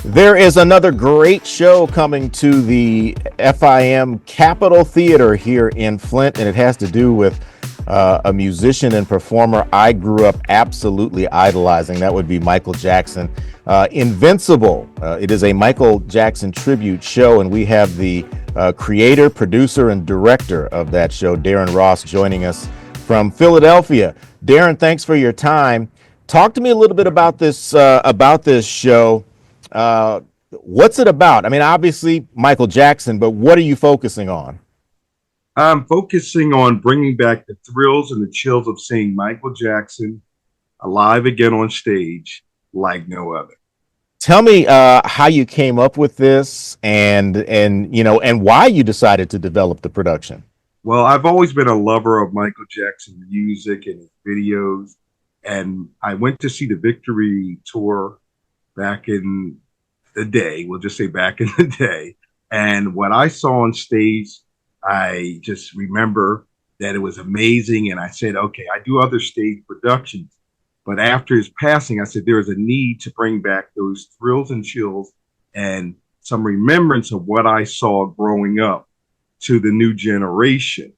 There is another great show coming to the FIM Capitol Theater here in Flint, and it has to do with a musician and performer I grew up absolutely idolizing. That would be Michael Jackson. Invincible. It is a Michael Jackson tribute show, and we have the creator, producer, and director of that show, Darren Ross, joining us from Philadelphia. Darren, thanks for your time. Talk to me a little bit about this show. What's it about? I mean, obviously Michael Jackson, but what are you focusing on? I'm focusing on bringing back the thrills and the chills of seeing Michael Jackson alive again on stage like no other. Tell me how you came up with this and why you decided to develop the production. Well, I've always been a lover of Michael Jackson music and his videos, and I went to see the Victory Tour back in the day. We'll just say back in the day. And what I saw on stage, I just remember that it was amazing. And I said, okay, I do other stage productions. But after his passing, I said, there is a need to bring back those thrills and chills and some remembrance of what I saw growing up to the new generation.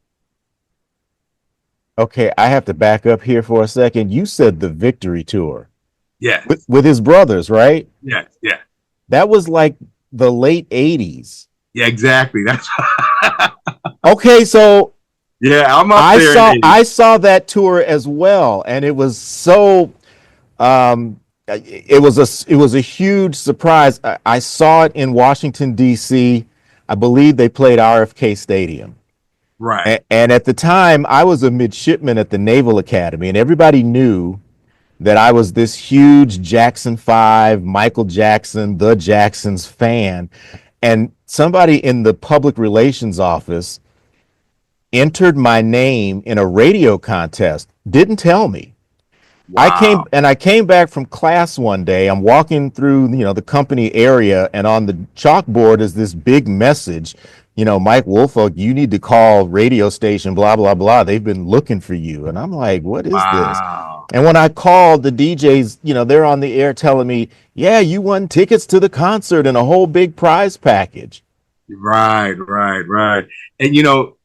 Okay, I have to back up here for a second. You said the Victory Tour. Yes. With his brothers, right? Yes. Yeah. That was like the late 80s. Yeah, exactly. That's okay, so yeah, I'm up there. I saw that tour as well, and it was so it was a huge surprise. I saw it in Washington D.C. I believe they played RFK Stadium. Right. And at the time, I was a midshipman at the Naval Academy, and everybody knew that I was this huge Jackson 5, Michael Jackson, the Jacksons fan. And somebody in the public relations office entered my name in a radio contest, didn't tell me. Wow. I came back from class one day. I'm walking through, the company area, and on the chalkboard is this big message, Mike Woolfolk, you need to call radio station, blah, blah, blah. They've been looking for you. And I'm like, what is this? And when I called the DJs, they're on the air telling me, yeah, you won tickets to the concert and a whole big prize package. Right. And,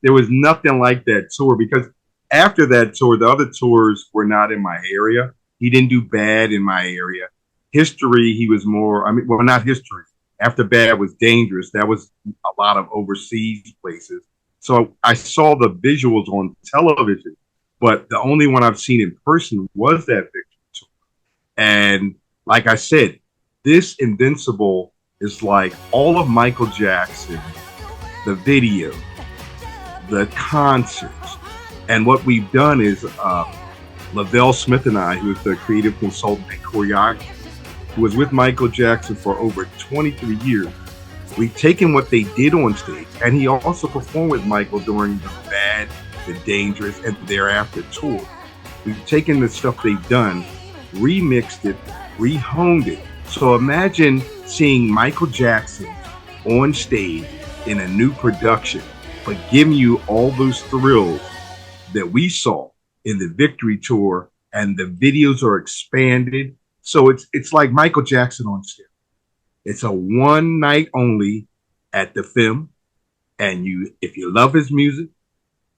there was nothing like that tour, because after that tour, the other tours were not in my area. He didn't do Bad in my area. History, he was more, not History. After Bad was Dangerous. That was a lot of overseas places. So I saw the visuals on television, but the only one I've seen in person was that Victory Tour. And like I said, this Invincible is like all of Michael Jackson, the video, the concerts. And what we've done is Lavelle Smith and I, who is the creative consultant and choreographer, who was with Michael Jackson for over 23 years, we've taken what they did on stage, and he also performed with Michael during the Bad, the Dangerous, and Thereafter tour. We've taken the stuff they've done, remixed it, rehoned it. So imagine seeing Michael Jackson on stage in a new production, but giving you all those thrills that we saw in the Victory Tour, and the videos are expanded. So it's like Michael Jackson on stage. It's a one night only at the FIM. And if you love his music,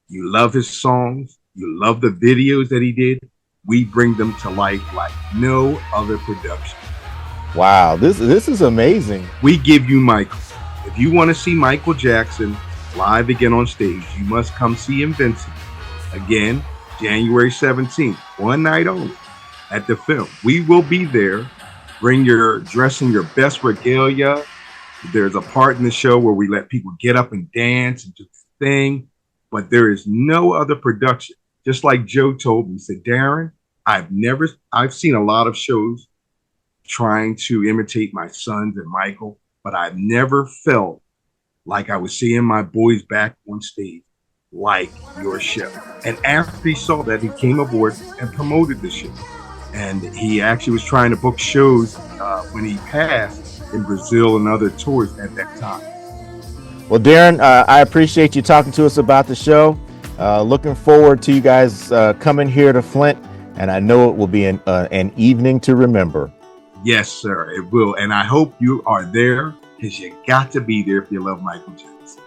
you love his songs, you love the videos that he did, we bring them to life like no other production. Wow, this is amazing. We give you Michael. If you want to see Michael Jackson live again on stage, you must come see Invincible. Again, January 17th, one night only at the FIM. We will be there. Bring your dress in your best regalia. There's a part in the show where we let people get up and dance and do the thing, but there is no other production. Just like Joe told me, he said, Darren, I've seen a lot of shows trying to imitate my sons and Michael, but I've never felt like I was seeing my boys back on stage like your show. And after he saw that, he came aboard and promoted the show. And he actually was trying to book shows when he passed in Brazil and other tours at that time. Well, Darren, I appreciate you talking to us about the show. Looking forward to you guys coming here to Flint, and I know it will be an evening to remember. Yes, sir, it will. And I hope you are there because you got to be there if you love Michael Jackson.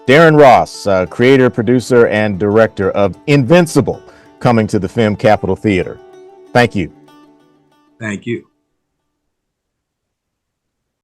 Darren Ross, creator, producer, and director of Invincible, coming to the Film Capitol Theater. Thank you. Thank you.